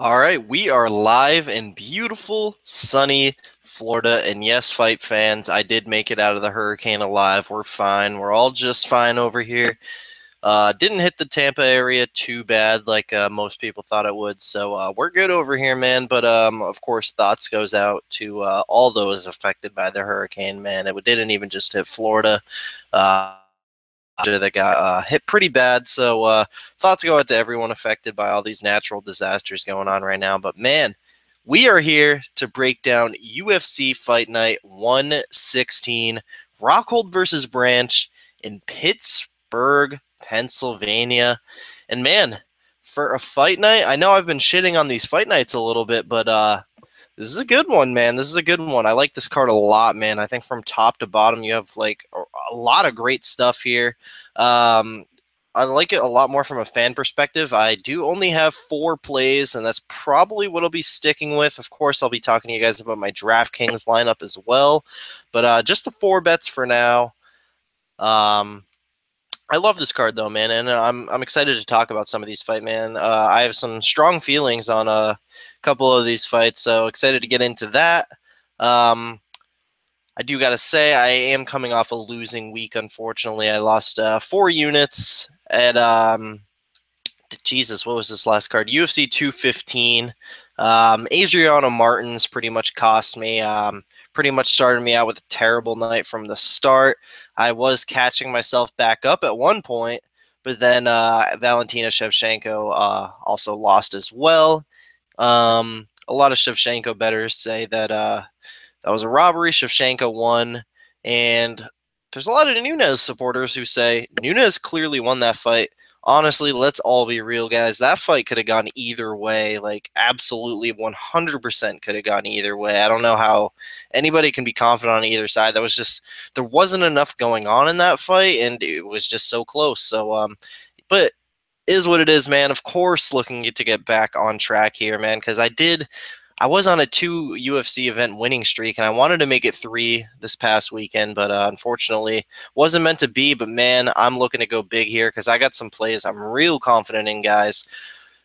All right, we are live in beautiful, sunny Florida. And yes, fight fans, I did make it out of the hurricane alive. We're fine. We're all just fine over here. Didn't hit the Tampa area too bad like most people thought it would. So we're good over here, man. But of course, thoughts goes out to all those affected by the hurricane, man. It didn't even just hit Florida. Uh, that got hit pretty bad. So thoughts go out to everyone affected by all these natural disasters going on right now. But man, we are here to break down UFC Fight Night 116, Rockhold versus Branch in Pittsburgh, Pennsylvania. And man, for a fight night, I know I've been shitting on these fight nights a little bit, but this is a good one, man. This is a good one. I like this card a lot, man. I think from top to bottom, you have like a lot of great stuff here. I like it a lot more from a fan perspective. I do only have 4 plays, and that's probably what I'll be sticking with. Of course, I'll be talking to you guys about my DraftKings lineup as well, but just the 4 bets for now. I love this card though, man, and I'm excited to talk about some of these fights, man. I have some strong feelings on a couple of these fights, so excited to get into that. I do gotta say, I am coming off a losing week. Unfortunately, I lost 4 units at Jesus. What was this last card? UFC 215. Adriano Martins pretty much cost me. Pretty much started me out with a terrible night from the start. I was catching myself back up at one point, but then Valentina Shevchenko also lost as well. A lot of Shevchenko bettors say that that was a robbery. Shevchenko won, and there's a lot of Nunes supporters who say Nunes clearly won that fight. Honestly, let's all be real, guys. That fight could have gone either way. Like, absolutely 100% could have gone either way. I don't know how anybody can be confident on either side. That was just, there wasn't enough going on in that fight, and it was just so close. So, but is what it is, man. Of course, looking to get back on track here, man, because I was on a 2 UFC event winning streak, and I wanted to make it 3 this past weekend, but unfortunately wasn't meant to be. But man, I'm looking to go big here because I got some plays I'm real confident in, guys.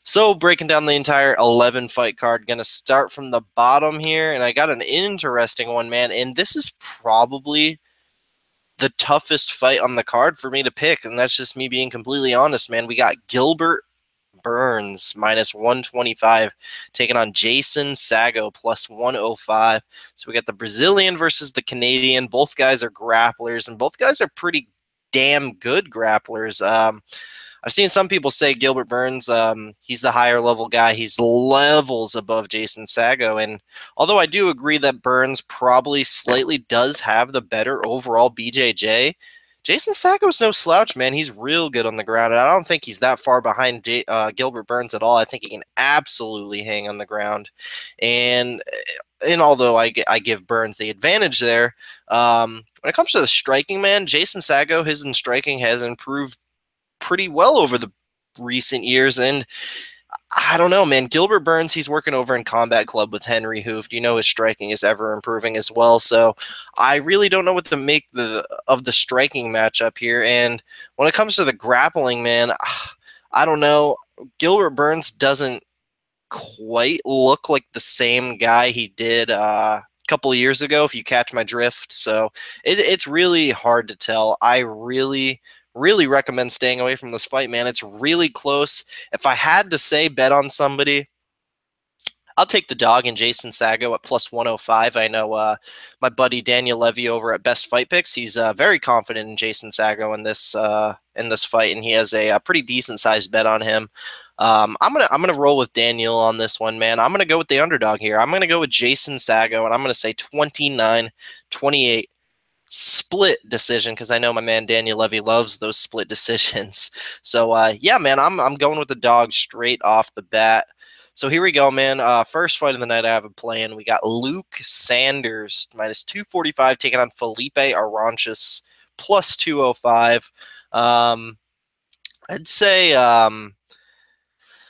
So breaking down the entire 11 fight card, going to start from the bottom here, and I got an interesting one, man, and this is probably the toughest fight on the card for me to pick, and that's just me being completely honest, man. We got Gilbert Burns -125 taking on Jason Sago +105. So we got the Brazilian versus the Canadian. Both guys are grapplers, and both guys are pretty damn good grapplers. I've seen some people say Gilbert Burns, he's the higher level guy. He's levels above Jason Sago. And although I do agree that Burns probably slightly does have the better overall BJJ, Jason Sago's no slouch, man. He's real good on the ground, and I don't think he's that far behind Gilbert Burns at all. I think he can absolutely hang on the ground. And although I give Burns the advantage there, when it comes to the striking, man, Jason Sago, his striking has improved pretty well over the recent years, and I don't know, man. Gilbert Burns, he's working over in Combat Club with Henry Hooft. You know his striking is ever improving as well. So I really don't know what to make of the striking matchup here. And when it comes to the grappling, man, I don't know. Gilbert Burns doesn't quite look like the same guy he did a couple of years ago, if you catch my drift. So it's really hard to tell. I really recommend staying away from this fight, man. It's really close. If I had to say bet on somebody, I'll take the dog in Jason Sago at +105. I know my buddy Daniel Levy over at Best Fight Picks. He's very confident in Jason Sago in this fight, and he has a pretty decent sized bet on him. I'm gonna roll with Daniel on this one, man. I'm gonna go with the underdog here. I'm gonna go with Jason Sago, and I'm gonna say 29-28. Split decision, because I know my man Daniel Levy loves those split decisions. So yeah, man, I'm going with the dog straight off the bat. So here we go, man. First fight of the night I have a plan. We got Luke Sanders -245 taking on Felipe Aranches +205.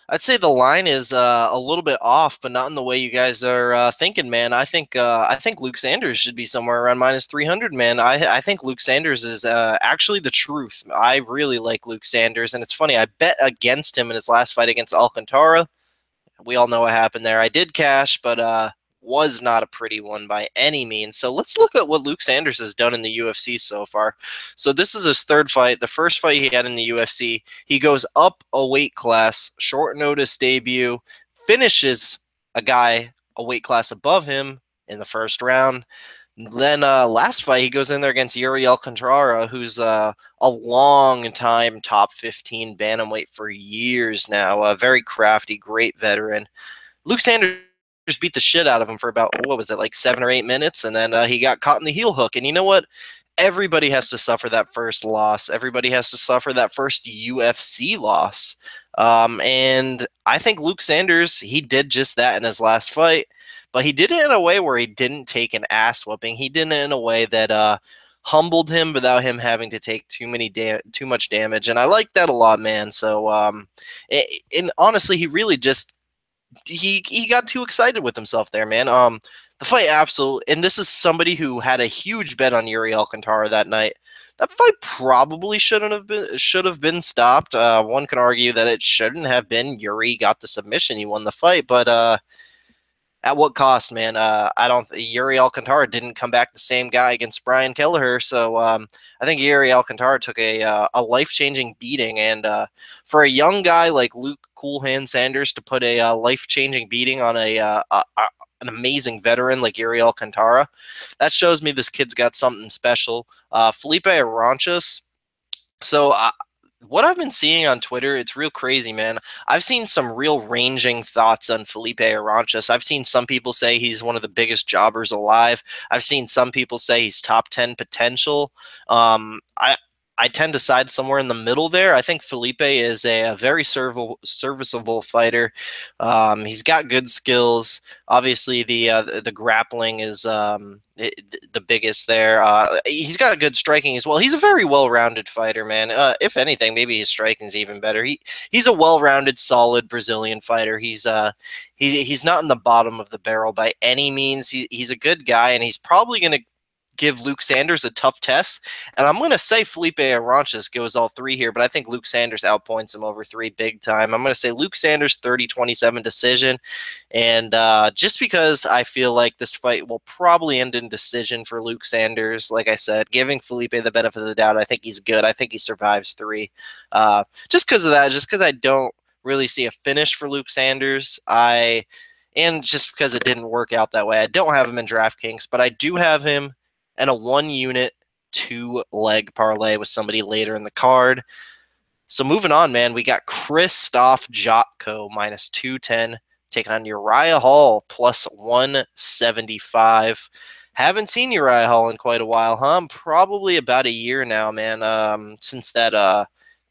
I'd say the line is a little bit off, but not in the way you guys are thinking, man. I think Luke Sanders should be somewhere around -300, man. I think Luke Sanders is actually the truth. I really like Luke Sanders, and it's funny. I bet against him in his last fight against Alcantara. we all know what happened there. I did cash, but was not a pretty one by any means. So let's look at what Luke Sanders has done in the UFC so far. So this is his third fight. The first fight he had in the UFC, he goes up a weight class, short notice debut, finishes a guy a weight class above him in the first round. Then last fight, he goes in there against Yuri Alcantara, who's a long time top 15 bantamweight for years now. A very crafty, great veteran. Luke Sanders beat the shit out of him for about, what was it, like 7 or 8 minutes, and then he got caught in the heel hook. And you know what? Everybody has to suffer that first loss. Everybody has to suffer that first UFC loss. And I think Luke Sanders, he did just that in his last fight. But he did it in a way where he didn't take an ass whooping. He did it in a way that humbled him without him having to take too much damage, and I like that a lot, man. So, and honestly, he really just he got too excited with himself there, man. The fight absolutely, and this is somebody who had a huge bet on Yuri Alcantara that night. That fight probably should have been stopped. One can argue that it shouldn't have been. Yuri got the submission; he won the fight, but at what cost, man? I don't. Yuri Alcantara didn't come back the same guy against Brian Kelleher, so I think Yuri Alcantara took a life-changing beating, and for a young guy like Luke Cool Hand Sanders to put a life-changing beating on an amazing veteran like Yuri Alcantara, that shows me this kid's got something special. Felipe Aranchis. So what I've been seeing on Twitter, it's real crazy, man. I've seen some real ranging thoughts on Felipe Aranchis. I've seen some people say he's one of the biggest jobbers alive. I've seen some people say he's top 10 potential. I tend to side somewhere in the middle there. I think Felipe is a very serviceable fighter. He's got good skills. Obviously, the grappling is the biggest there. He's got good striking as well. He's a very well-rounded fighter, man. If anything, maybe his striking is even better. He's a well-rounded, solid Brazilian fighter. He's not in the bottom of the barrel by any means. He's a good guy, and he's probably going to give Luke Sanders a tough test. And I'm going to say Felipe Aranchis goes all three here, but I think Luke Sanders outpoints him over 3 big time. I'm going to say Luke Sanders 30-27 decision. And just because I feel like this fight will probably end in decision for Luke Sanders, like I said, giving Felipe the benefit of the doubt, I think he's good. I think he survives 3. Just because of that, just because I don't really see a finish for Luke Sanders, and just because it didn't work out that way. I don't have him in DraftKings, but I do have him and a 1-unit, 2-leg parlay with somebody later in the card. So moving on, man, we got Krzysztof Jotko minus 210 taking on Uriah Hall plus 175. Haven't seen Uriah Hall in quite a while, huh? Probably about a year now, man, since that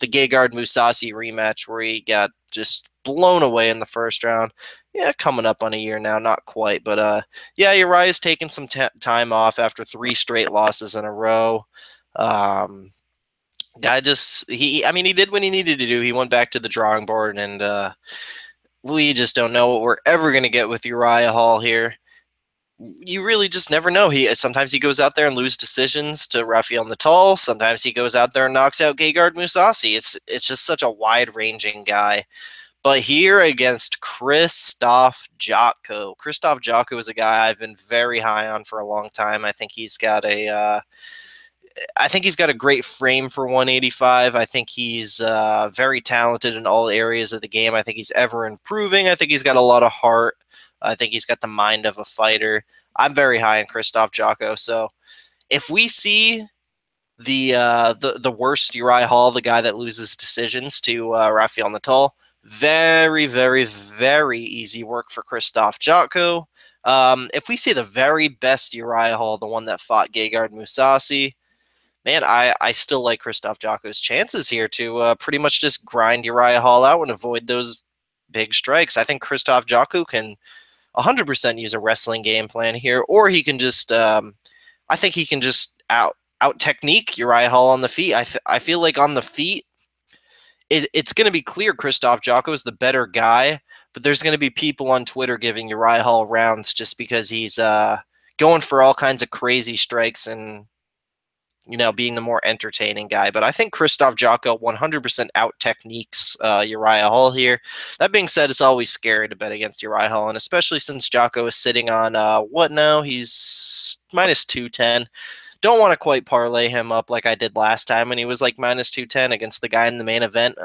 the Gegard Mousasi rematch where he got just blown away in the first round. Yeah, coming up on a year now, not quite, but yeah, Uriah's taking some time off after 3 straight losses in a row. Guy just he did what he needed to do. He went back to the drawing board, and we just don't know what we're ever going to get with Uriah Hall here. You really just never know. Sometimes he goes out there and loses decisions to Rafael Natal. Sometimes he goes out there and knocks out Gegard Mousasi. It's just such a wide-ranging guy. But here against Krzysztof Jotko. Krzysztof Jotko is a guy I've been very high on for a long time. I think he's got a great frame for 185. I think he's very talented in all areas of the game. I think he's ever improving. I think he's got a lot of heart. I think he's got the mind of a fighter. I'm very high on Krzysztof Jotko. So if we see the worst Uriah Hall, the guy that loses decisions to Rafael Natal, very, very, very easy work for Krzysztof Jotko. If we see the very best Uriah Hall, the one that fought Gegard Mousasi, man, I still like Krzysztof Jotko's chances here to pretty much just grind Uriah Hall out and avoid those big strikes. I think Krzysztof Jotko can 100% use a wrestling game plan here, or he can just, I think he can just out technique Uriah Hall on the feet. I feel like on the feet, it's going to be clear Krzysztof Jotko is the better guy, but there's going to be people on Twitter giving Uriah Hall rounds just because he's going for all kinds of crazy strikes, and being the more entertaining guy. But I think Krzysztof Jotko 100% out techniques Uriah Hall here. That being said, it's always scary to bet against Uriah Hall, and especially since Jotko is sitting on what now? He's minus 210. Don't want to quite parlay him up like I did last time when he was like minus 210 against the guy in the main event.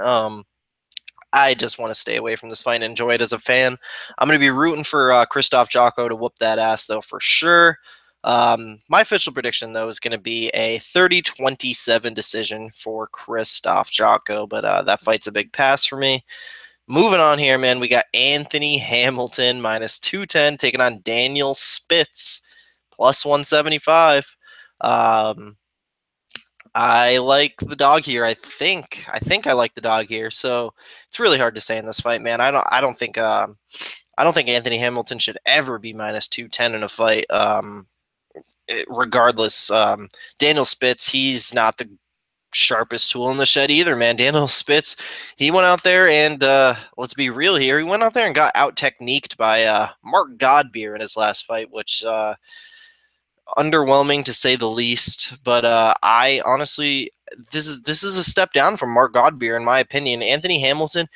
I just want to stay away from this fight and enjoy it as a fan. I'm going to be rooting for Krzysztof Jotko to whoop that ass, though, for sure. My official prediction, though, is going to be a 30-27 decision for Krzysztof Jotko, but that fight's a big pass for me. Moving on here, man, we got Anthony Hamilton minus 210 taking on Daniel Spitz plus 175. I like the dog here. I think I like the dog here. So it's really hard to say in this fight, man. I don't think Anthony Hamilton should ever be minus 210 in a fight. Regardless, Daniel Spitz, he's not the sharpest tool in the shed either, man. Daniel Spitz, he went out there and let's be real here. He went out there and got out techniqued by Mark Godbeer in his last fight, which underwhelming to say the least. But I honestly, this is a step down from Mark Godbeer in my opinion. Anthony Hamilton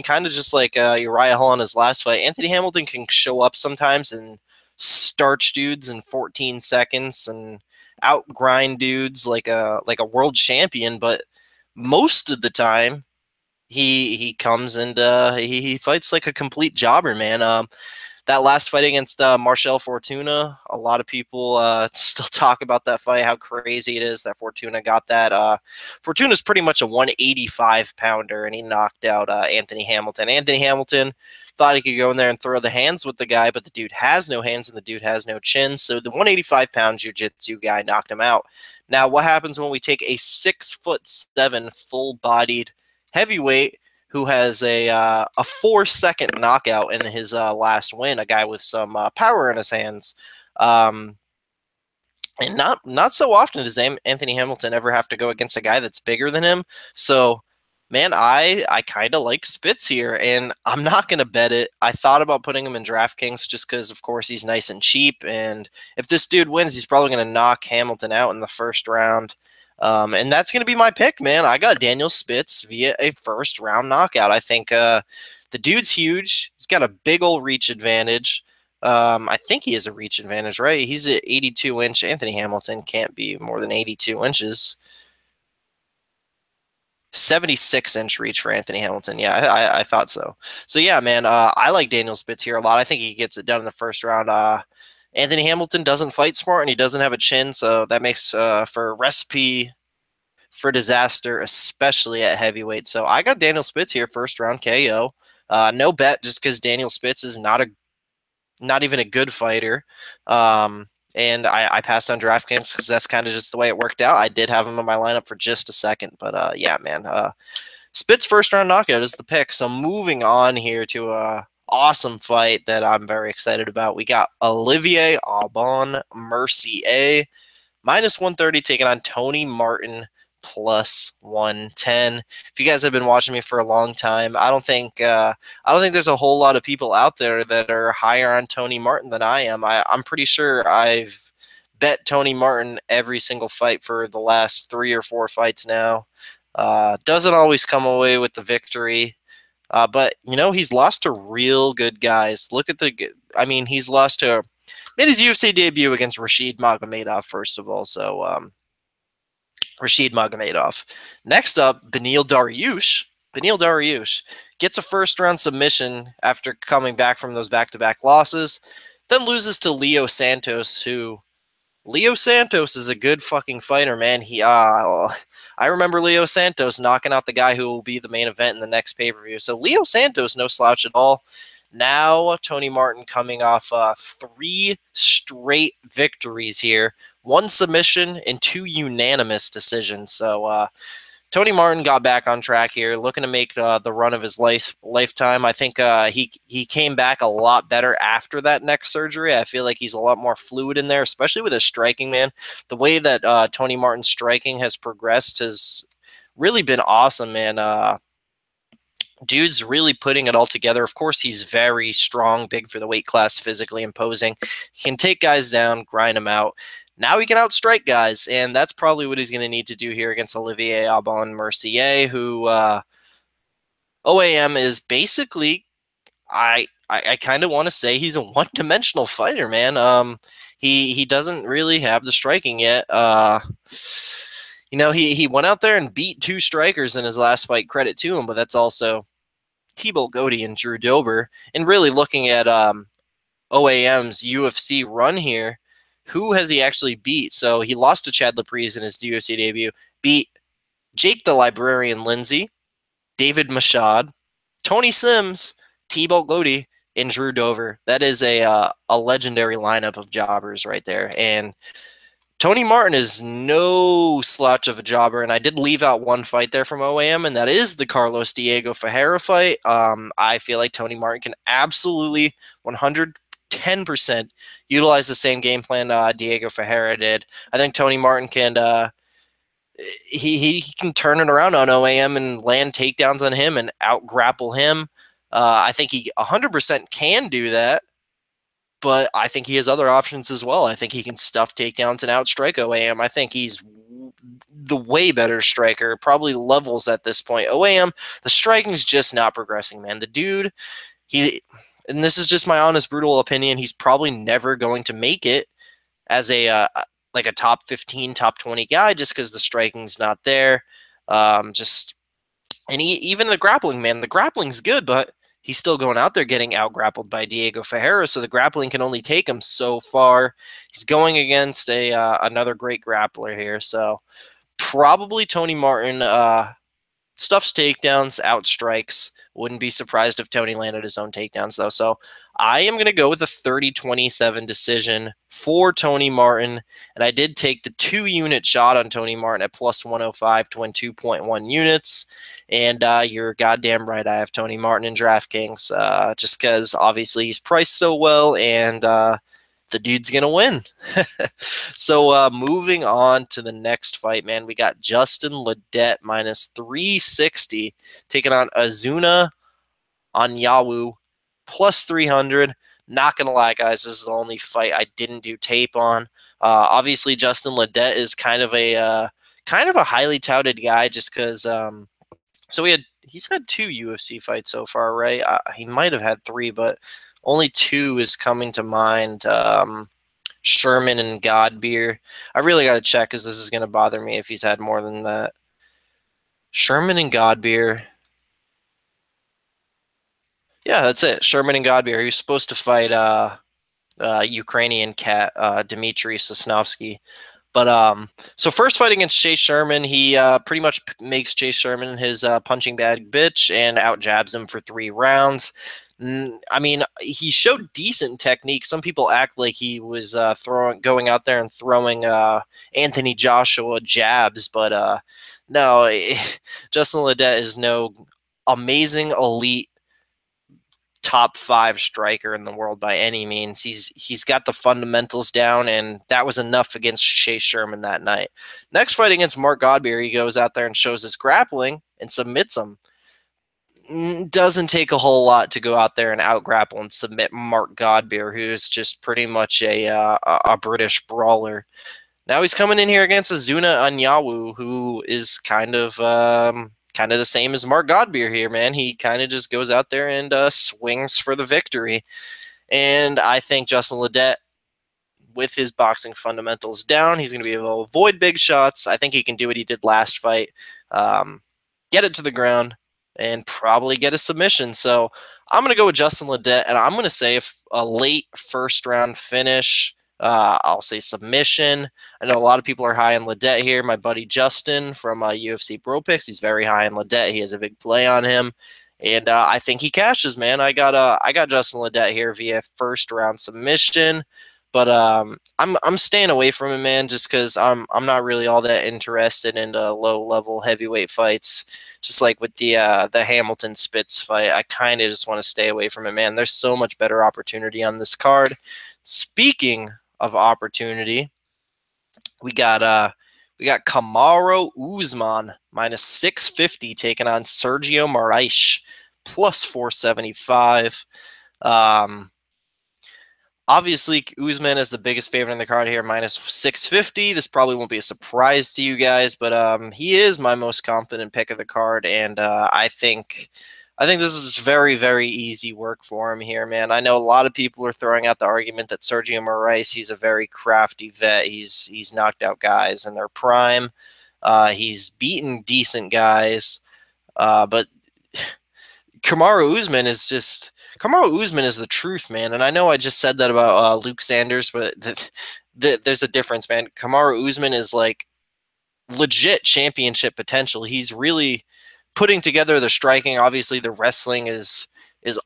kind of just like Uriah Hall in his last fight. Anthony Hamilton can show up sometimes and starch dudes in 14 seconds and outgrind dudes like a world champion, but most of the time he comes and he fights like a complete jobber, man. That last fight against Marcel Fortuna, a lot of people still talk about that fight, how crazy it is that Fortuna got that. Fortuna's pretty much a 185-pounder, and he knocked out Anthony Hamilton. Anthony Hamilton thought he could go in there and throw the hands with the guy, but the dude has no hands and the dude has no chin, so the 185-pound jiu-jitsu guy knocked him out. Now, what happens when we take a 6'7" full-bodied heavyweight who has a 4-second knockout in his last win, a guy with some power in his hands. And not so often does Anthony Hamilton ever have to go against a guy that's bigger than him. So, man, I kind of like Spitz here, and I'm not going to bet it. I thought about putting him in DraftKings just because, of course, he's nice and cheap. And if this dude wins, he's probably going to knock Hamilton out in the first round. And that's going to be my pick, man. I got Daniel Spitz via a first-round knockout. I think the dude's huge. He's got a big old reach advantage. I think he has a reach advantage, right? He's at 82-inch. Anthony Hamilton can't be more than 82 inches. 76-inch reach for Anthony Hamilton. Yeah, I thought so. So, yeah, man, I like Daniel Spitz here a lot. I think he gets it done in the first round. Anthony Hamilton doesn't fight smart, and he doesn't have a chin, so that makes for a recipe for disaster, especially at heavyweight. So I got Daniel Spitz here, first round KO. No bet, just because Daniel Spitz is not even a good fighter. And I passed on DraftKings because that's kind of just the way it worked out. I did have him in my lineup for just a second, but yeah, man. Spitz first round knockout is the pick. So moving on here to a awesome fight that I'm very excited about. We got Olivier Aubin Mercier minus 130 taking on Tony Martin plus 110. If you guys have been watching me for a long time, I don't think there's a whole lot of people out there that are higher on Tony Martin than I am. I'm pretty sure I've bet Tony Martin every single fight for the last 3 or 4 fights now. Doesn't always come away with the victory. But, he's lost to real good guys. He's lost to made his UFC debut against Rashid Magomedov, first of all. So, Rashid Magomedov. Next up, Beneil Dariush. Beneil Dariush gets a first-round submission after coming back from those back-to-back losses, then loses to Leo Santos, Leo Santos is a good fucking fighter, man. I remember Leo Santos knocking out the guy who will be the main event in the next pay-per-view. So Leo Santos, no slouch at all. Now Tony Martin coming off 3 straight victories here. 1 submission and 2 unanimous decisions. So Tony Martin got back on track here, looking to make the run of his lifetime. I think he came back a lot better after that neck surgery. I feel like he's a lot more fluid in there, especially with his striking, man. The way that Tony Martin's striking has progressed has really been awesome, man. Dude's really putting it all together. Of course, he's very strong, big for the weight class, physically imposing. He can take guys down, grind them out. Now he can outstrike guys, and that's probably what he's going to need to do here against Olivier Aubin-Mercier, who OAM is basically, I kind of want to say he's a one-dimensional fighter, man. He doesn't really have the striking yet. He went out there and beat 2 strikers in his last fight. Credit to him, but that's also Thibault Gouti and Drew Dober. And really looking at OAM's UFC run here, who has he actually beat? So he lost to Chad Laprise in his UFC debut, beat Jake the Librarian Lindsay, David Mashad, Tony Sims, Thibault Gouti, and Drew Dober. That is a legendary lineup of jobbers right there. And Tony Martin is no slouch of a jobber, and I did leave out one fight there from OAM, and that is the Carlos Diego Ferreira fight. I feel like Tony Martin can absolutely 110% utilize the same game plan Diego Ferreira did. I think Tony Martin can he can turn it around on OAM and land takedowns on him and out grapple him. I think he 100% can do that. But I think he has other options as well. I think he can stuff takedowns and outstrike OAM. I think he's the way better striker, probably levels at this point. OAM, the striking's just not progressing, man. The dude, and this is just my honest, brutal opinion, he's probably never going to make it as a like a top 15, top 20 guy just because the striking's not there. Even the grappling, man, the grappling's good, but he's still going out there getting out-grappled by Diego Ferreira, so the grappling can only take him so far. He's going against another great grappler here, so probably Tony Martin stuffs takedowns, outstrikes. Wouldn't be surprised if Tony landed his own takedowns, though. So I am going to go with a 30-27 decision for Tony Martin, and I did take the 2-unit shot on Tony Martin at plus 105 to win 2.1 units. And you're goddamn right, I have Tony Martin in DraftKings, just because obviously he's priced so well, and the dude's going to win. So moving on to the next fight, man, we got Justin Ledet minus 360 taking on Azuna Anyawu plus 300. Not going to lie, guys, this is the only fight I didn't do tape on. Obviously, Justin Ledet is kind of a highly touted guy just because he's had 2 UFC fights so far, right? He might have had 3, but only 2 is coming to mind. Sherman and Godbeer. I really got to check because this is going to bother me if he's had more than that. Sherman and Godbeer. Yeah, that's it. Sherman and Godbeer. He was supposed to fight Ukrainian cat Dmitry Sosnovsky. But so first fight against Chase Sherman, he pretty much makes Chase Sherman his punching bag bitch and out jabs him for 3 rounds. I mean, he showed decent technique. Some people act like he was going out there and throwing Anthony Joshua jabs, but no, Justin Ledet is no amazing elite top 5 striker in the world by any means. He's got the fundamentals down, and that was enough against Chase Sherman that night. Next fight against Mark Godbeer, he goes out there and shows his grappling and submits him. Doesn't take a whole lot to go out there and out-grapple and submit Mark Godbeer, who's just pretty much a British brawler. Now he's coming in here against Azuna Anyawu, who is kind of the same as Mark Godbeer here, man. He kind of just goes out there and swings for the victory. And I think Justin Ledet, with his boxing fundamentals down, he's going to be able to avoid big shots. I think he can do what he did last fight, get it to the ground, and probably get a submission. So I'm going to go with Justin Ledet, and I'm going to say a late first-round finish. I'll say submission. I know a lot of people are high on Ledet here. My buddy Justin from UFC Bro Picks, he's very high on Ledet. He has a big play on him, and I think he cashes, man. I got Justin Ledet here via first round submission, but I'm staying away from him, man, just because I'm not really all that interested in low level heavyweight fights. Just like with the Hamilton Spitz fight, I kind of just want to stay away from it, man. There's so much better opportunity on this card. Speaking of opportunity, we got Kamaru Usman minus 650 taking on Sergio Moraes plus 475. Obviously, Usman is the biggest favorite in the card here, minus 650. This probably won't be a surprise to you guys, but he is my most confident pick of the card, and I think this is very, very easy work for him here, man. I know a lot of people are throwing out the argument that Sergio Moraes, he's a very crafty vet. He's knocked out guys in their prime. He's beaten decent guys, but Kamaru Usman is the truth, man. And I know I just said that about Luke Sanders, but there's a difference, man. Kamaru Usman is like legit championship potential. He's really putting together the striking. Obviously, the wrestling is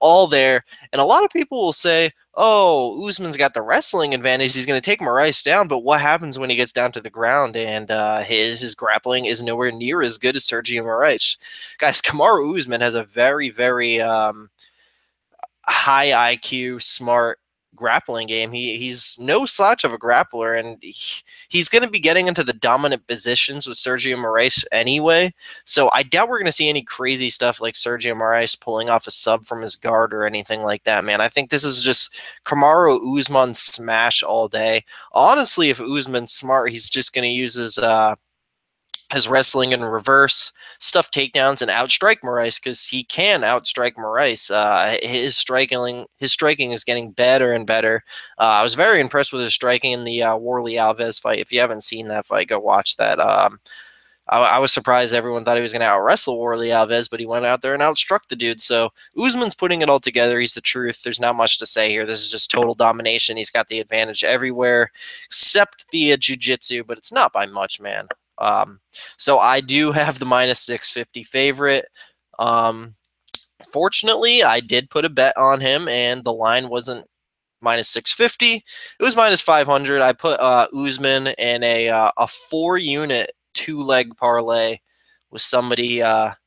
all there. And a lot of people will say, oh, Usman's got the wrestling advantage. He's going to take Moraes down. But what happens when he gets down to the ground and his grappling is nowhere near as good as Sergio Moraes? Guys, Kamaru Usman has a very, very high IQ, smart grappling game. He's no slouch of a grappler, and he's going to be getting into the dominant positions with Sergio Moraes anyway. So I doubt we're going to see any crazy stuff like Sergio Moraes pulling off a sub from his guard or anything like that, man. I think this is just Kamaru Usman smash all day. Honestly, if Usman's smart, he's just going to use his wrestling in reverse, stuff takedowns, and outstrike Moraes, because he can outstrike Moraes. His striking is getting better and better. I was very impressed with his striking in the Warley Alves fight. If you haven't seen that fight, go watch that. I was surprised everyone thought he was going to out-wrestle Warley Alves, but he went out there and outstruck the dude. So Usman's putting it all together. He's the truth. There's not much to say here. This is just total domination. He's got the advantage everywhere except the jiu-jitsu, but it's not by much, man. So I do have the minus 650 favorite. Fortunately, I did put a bet on him, and the line wasn't minus 650. It was minus 500. I put Usman in a 4-unit 2-leg parlay with somebody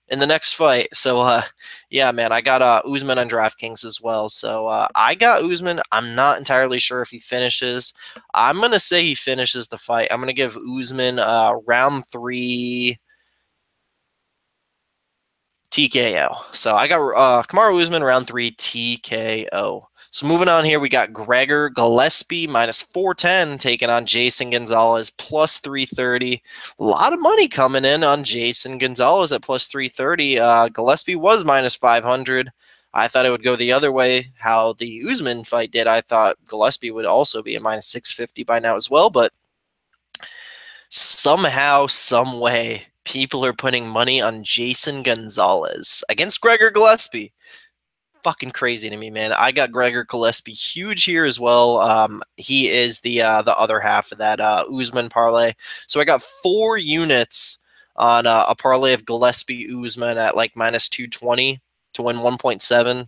in the next fight. So yeah, man, I got Usman on DraftKings as well. So I got Usman. I'm not entirely sure if he finishes. I'm gonna say he finishes the fight. I'm gonna give Usman round 3 TKO. So I got Kamaru Usman round 3 TKO. So moving on here, we got Gregor Gillespie minus 410 taking on Jason Gonzalez plus 330. A lot of money coming in on Jason Gonzalez at plus 330. Gillespie was minus 500. I thought it would go the other way, how the Usman fight did. I thought Gillespie would also be a minus 650 by now as well, but somehow, some way, people are putting money on Jason Gonzalez against Gregor Gillespie. Fucking crazy to me, man. I got Gregor Gillespie huge here as well. He is the other half of that Usman parlay. So I got 4 units on a parlay of Gillespie Usman at like minus 220 to win 1.7.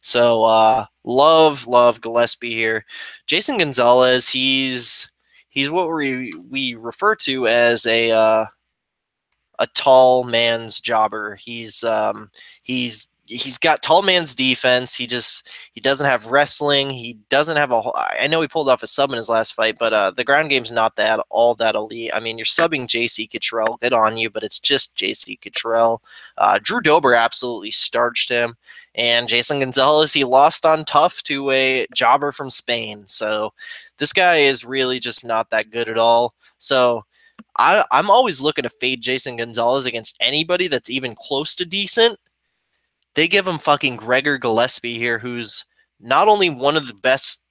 So love Gillespie here. Jason Gonzalez, he's what we refer to as a tall man's jobber. He's got tall man's defense. He doesn't have wrestling. He doesn't have I know he pulled off a sub in his last fight, but the ground game's not all that elite. I mean, you're subbing JC Cottrell, good on you, but it's just JC Cottrell. Drew Dober absolutely starched him, and Jason Gonzalez, he lost on tough to a jobber from Spain. So this guy is really just not that good at all. So I'm always looking to fade Jason Gonzalez against anybody that's even close to decent. They give him fucking Gregor Gillespie here, who's not only one of the best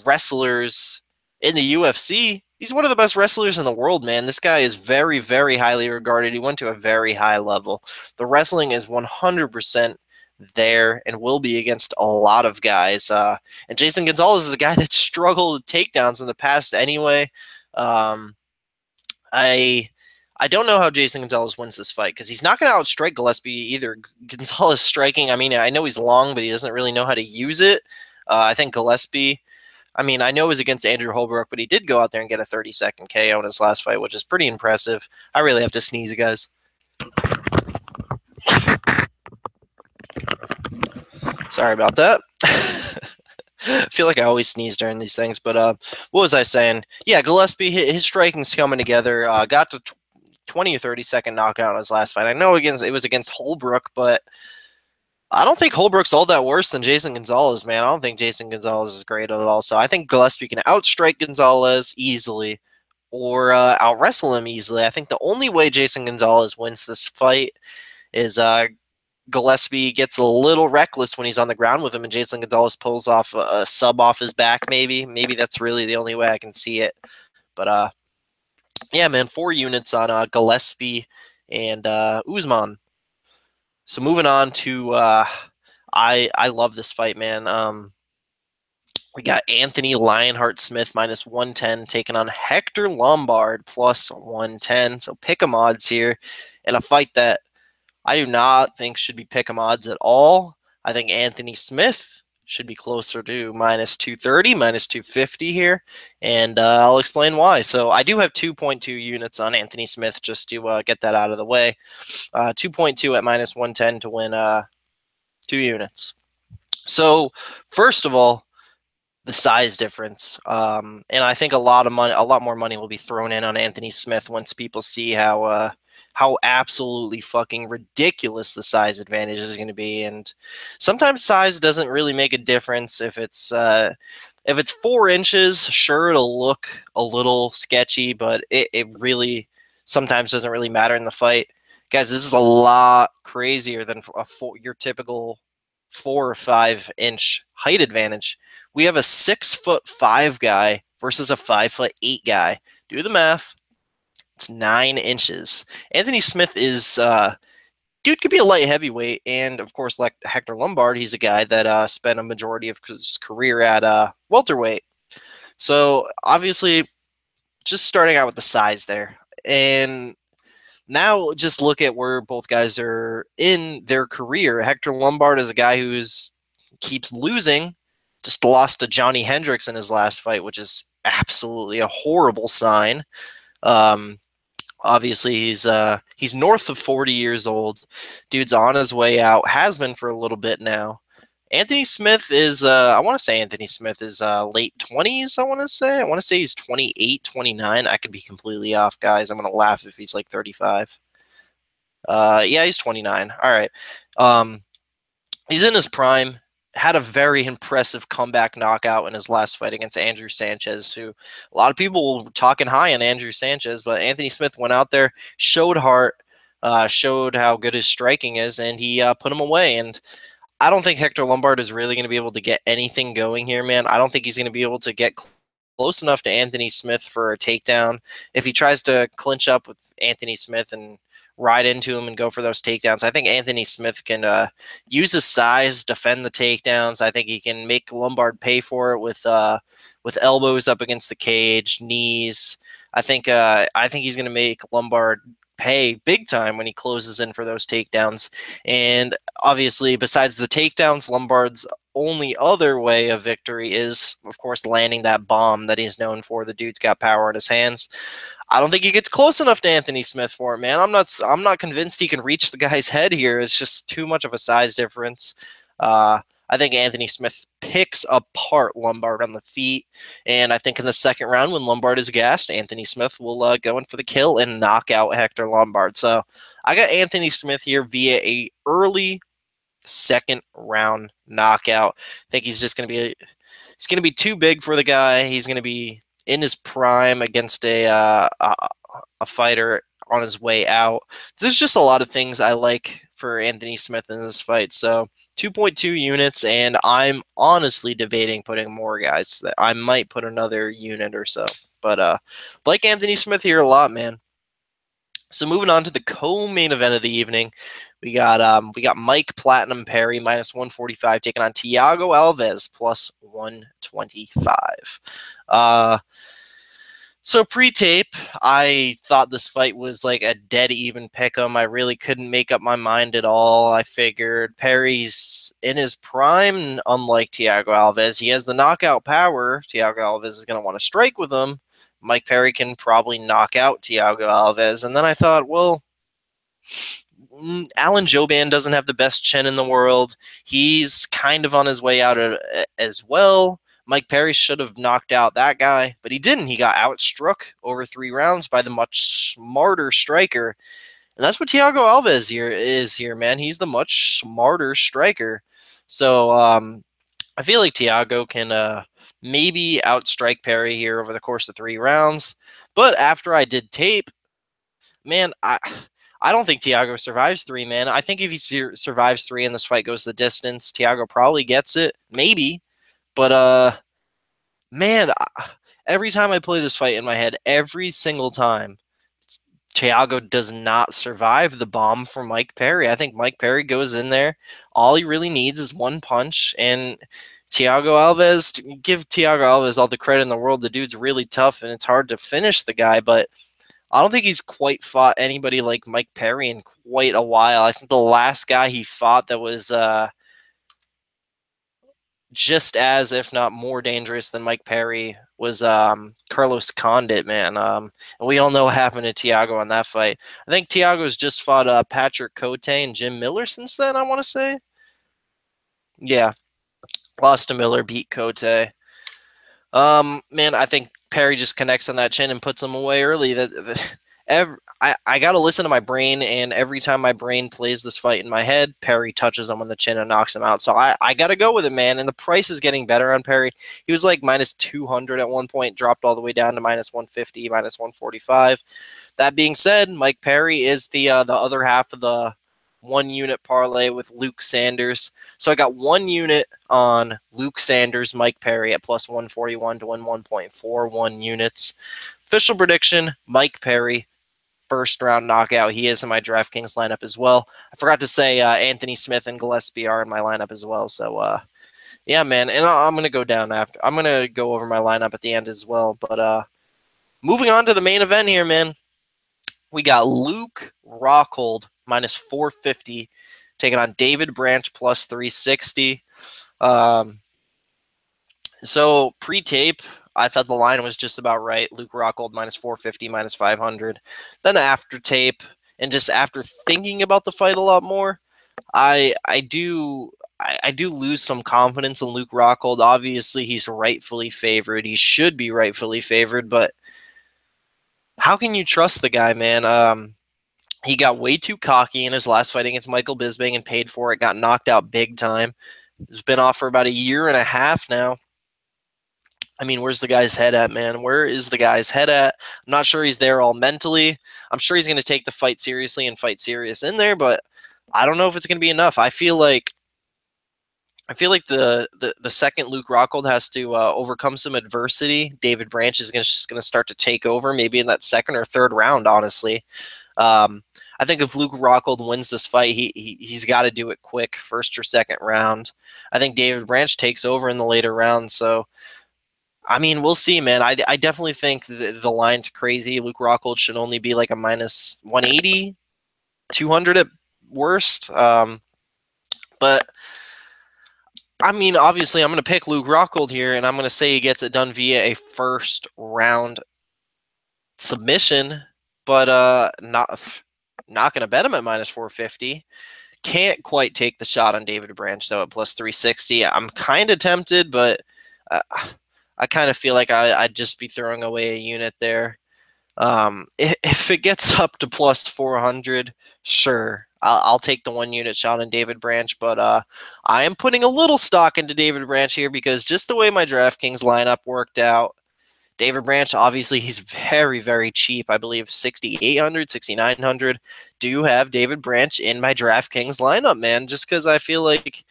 wrestlers in the UFC, he's one of the best wrestlers in the world, man. This guy is very, very highly regarded. He went to a very high level. The wrestling is 100% there and will be against a lot of guys. And Jason Gonzalez is a guy that struggled with takedowns in the past anyway. I don't know how Jason Gonzalez wins this fight, because he's not going to outstrike Gillespie either. Gonzalez striking, I mean, I know he's long, but he doesn't really know how to use it. I think Gillespie, I mean, I know it was against Andrew Holbrook, but he did go out there and get a 30-second KO in his last fight, which is pretty impressive. I really have to sneeze, guys. Sorry about that. I feel like I always sneeze during these things, but what was I saying? Yeah, Gillespie, his striking's coming together. Got to 20 or 30-second knockout in his last fight. I know it was against Holbrook, but I don't think Holbrook's all that worse than Jason Gonzalez, man. I don't think Jason Gonzalez is great at all. So I think Gillespie can outstrike Gonzalez easily or out wrestle him easily. I think the only way Jason Gonzalez wins this fight is Gillespie gets a little reckless when he's on the ground with him, and Jason Gonzalez pulls off a sub off his back. Maybe that's really the only way I can see it. But yeah, man, 4 units on Gillespie and Usman. So moving on to I love this fight, man. We got Anthony Lionheart Smith minus 110 taking on Hector Lombard plus 110. So pick 'em odds here in a fight that I do not think should be pick 'em odds at all. I think Anthony Smith should be closer to minus 230, minus 250 here, and I'll explain why. So I do have 2.2 units on Anthony Smith just to get that out of the way. 2.2 at minus 110 to win 2 units. So first of all, the size difference, and I think a lot more money will be thrown in on Anthony Smith once people see how absolutely fucking ridiculous the size advantage is going to be. And sometimes size doesn't really make a difference. If it's 4 inches, sure, it'll look a little sketchy, but it really sometimes doesn't really matter in the fight. Guys, this is a lot crazier than your typical 4 or 5 inch height advantage. We have a 6'5" guy versus a 5'8" guy. Do the math. It's 9 inches. Anthony Smith is dude could be a light heavyweight, and of course, like Hector Lombard, he's a guy that spent a majority of his career at welterweight. So obviously, just starting out with the size there, and now just look at where both guys are in their career. Hector Lombard is a guy who's keeps losing. Just lost to Johnny Hendricks in his last fight, which is absolutely a horrible sign. Obviously, he's north of 40 years old. Dude's on his way out. Has been for a little bit now. Anthony Smith is, I want to say Anthony Smith is late 20s, I want to say he's 28, 29. I could be completely off, guys. I'm going to laugh if he's like 35. Yeah, he's 29. All right. He's in his prime. Had a very impressive comeback knockout in his last fight against Andrew Sanchez, who a lot of people were talking high on Andrew Sanchez, but Anthony Smith went out there, showed heart, showed how good his striking is, and he put him away. And I don't think Hector Lombard is really going to be able to get anything going here, man. I don't think he's going to be able to get close enough to Anthony Smith for a takedown. If he tries to clinch up with Anthony Smith and ride into him and go for those takedowns, I think Anthony Smith can use his size, defend the takedowns. I think he can make Lombard pay for it with elbows up against the cage, knees. I think he's going to make Lombard pay big time when he closes in for those takedowns. And obviously, besides the takedowns, Lombard's only other way of victory is, of course, landing that bomb that he's known for. The dude's got power in his hands. I don't think he gets close enough to Anthony Smith for it, man. I'm not convinced he can reach the guy's head here. It's just too much of a size difference. I think Anthony Smith picks apart Lombard on the feet, and I think in the second round, when Lombard is gassed, Anthony Smith will go in for the kill and knock out Hector Lombard. So I got Anthony Smith here via a early second round knockout. I think he's just going to be too big for the guy. He's going to be in his prime against a fighter on his way out. There's just a lot of things I like for Anthony Smith in this fight. So 2.2 units, and I'm honestly debating putting more guys. That I might put another unit or so. But like Anthony Smith here a lot, man. So moving on to the co-main event of the evening, we got Mike Platinum Perry minus 145 taking on Thiago Alves plus 125. So pre-tape, I thought this fight was like a dead even pick'em. I really couldn't make up my mind at all. I figured Perry's in his prime, unlike Thiago Alves. He has the knockout power. Thiago Alves is going to want to strike with him. Mike Perry can probably knock out Thiago Alves. And then I thought, well, Alan Jouban doesn't have the best chin in the world. He's kind of on his way out as well. Mike Perry should have knocked out that guy, but he didn't. He got outstruck over 3 rounds by the much smarter striker. And that's what Thiago Alves is here, man. He's the much smarter striker. So I feel like Thiago can maybe outstrike Perry here over the course of 3 rounds. But after I did tape, man, I don't think Thiago survives 3, man. I think if he survives 3 and this fight goes the distance, Thiago probably gets it, maybe. But man, every time I play this fight in my head, every single time, Thiago does not survive the bomb from Mike Perry. I think Mike Perry goes in there. All he really needs is one punch. And Thiago Alves, give Thiago Alves all the credit in the world. The dude's really tough, and it's hard to finish the guy. But I don't think he's quite fought anybody like Mike Perry in quite a while. I think the last guy he fought that was just as, if not more dangerous than Mike Perry was Carlos Condit, man. And we all know what happened to Thiago in that fight. I think Thiago's just fought Patrick Cote and Jim Miller since then, I want to say. Yeah, lost to Miller, beat Cote. Man, I think Perry just connects on that chin and puts him away early. I got to listen to my brain, and every time my brain plays this fight in my head, Perry touches him on the chin and knocks him out. So I got to go with it, man. And the price is getting better on Perry. He was like minus 200 at one point, dropped all the way down to minus 150, minus 145. That being said, Mike Perry is the other half of the 1 unit parlay with Luke Sanders. So I got 1 unit on Luke Sanders, Mike Perry at plus 141 to win 1.41 units. Official prediction, Mike Perry, first round knockout. He is in my DraftKings lineup as well. I forgot to say Anthony Smith and Gillespie are in my lineup as well. So yeah, man. And I'm gonna go down after. I'm gonna go over my lineup at the end as well. But moving on to the main event here, man. We got Luke Rockhold minus 450 taking on David Branch plus 360. So pre-tape, I thought the line was just about right. Luke Rockhold minus 450, minus 500. Then after tape, and just after thinking about the fight a lot more, I do lose some confidence in Luke Rockhold. Obviously, he's rightfully favored. He should be rightfully favored, but how can you trust the guy, man? He got way too cocky in his last fight against Michael Bisping and paid for it. Got knocked out big time. He's been off for about 1.5 years now. I mean, where's the guy's head at, man? Where is the guy's head at? I'm not sure he's there all mentally. I'm sure he's going to take the fight seriously and fight serious in there, but I don't know if it's going to be enough. I feel like the second Luke Rockhold has to overcome some adversity, David Branch is just going to start to take over, maybe in that second or third round, honestly. I think if Luke Rockhold wins this fight, he's got to do it quick, first or second round. I think David Branch takes over in the later rounds, so I mean, we'll see, man. I definitely think the line's crazy. Luke Rockhold should only be like a minus 180, 200 at worst. But I mean, obviously, I'm going to pick Luke Rockhold here, and I'm going to say he gets it done via a first round submission, but not going to bet him at minus 450. Can't quite take the shot on David Branch, though, at plus 360. I'm kind of tempted, but I kind of feel like I'd just be throwing away a unit there. If it gets up to plus 400, sure, I'll take the 1 unit shot on David Branch, but I am putting a little stock into David Branch here because just the way my DraftKings lineup worked out, David Branch, obviously, he's very, very cheap. I believe 6,800, 6,900. Do have David Branch in my DraftKings lineup, man, just because I feel like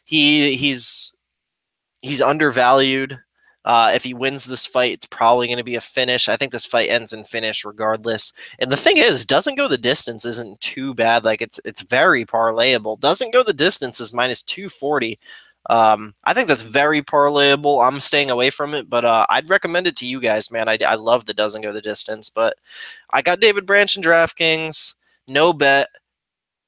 he's undervalued. If he wins this fight, it's probably going to be a finish. I think this fight ends in finish regardless. And the thing is, doesn't go the distance isn't too bad. Like it's very parlayable. Doesn't go the distance is minus 240. I think that's very parlayable. I'm staying away from it, but I'd recommend it to you guys, man. I love the doesn't go the distance, but I got David Branch in DraftKings. No bet.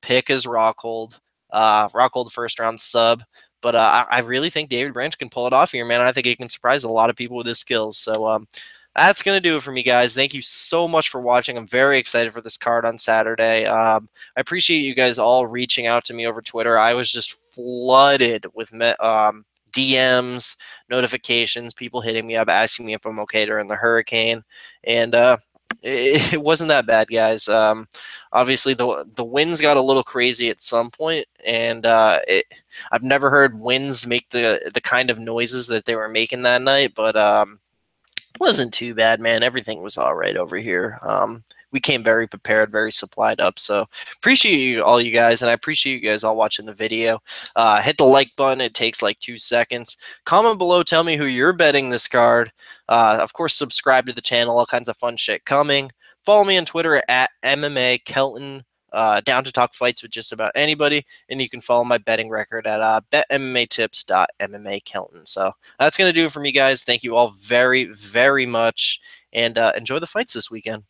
Pick is Rockhold. Rockhold first round sub. But I really think David Branch can pull it off here, man. I think he can surprise a lot of people with his skills. So that's going to do it for me, guys. Thank you so much for watching. I'm very excited for this card on Saturday. I appreciate you guys all reaching out to me over Twitter. I was just flooded with DMs, notifications, people hitting me up, asking me if I'm okay during the hurricane. And it wasn't that bad, guys. Obviously, the winds got a little crazy at some point, and I've never heard winds make the kind of noises that they were making that night, but it wasn't too bad, man. Everything was all right over here. We came very prepared, very supplied up. So appreciate you all, you guys, and I appreciate you guys all watching the video. Hit the like button. It takes like 2 seconds. Comment below. Tell me who you're betting this card. Of course, subscribe to the channel. All kinds of fun shit coming. Follow me on Twitter at MMAKelton. Down to talk fights with just about anybody, and you can follow my betting record at betmmatips.mmakelton. So that's going to do it for me, guys. Thank you all very, very much, and enjoy the fights this weekend.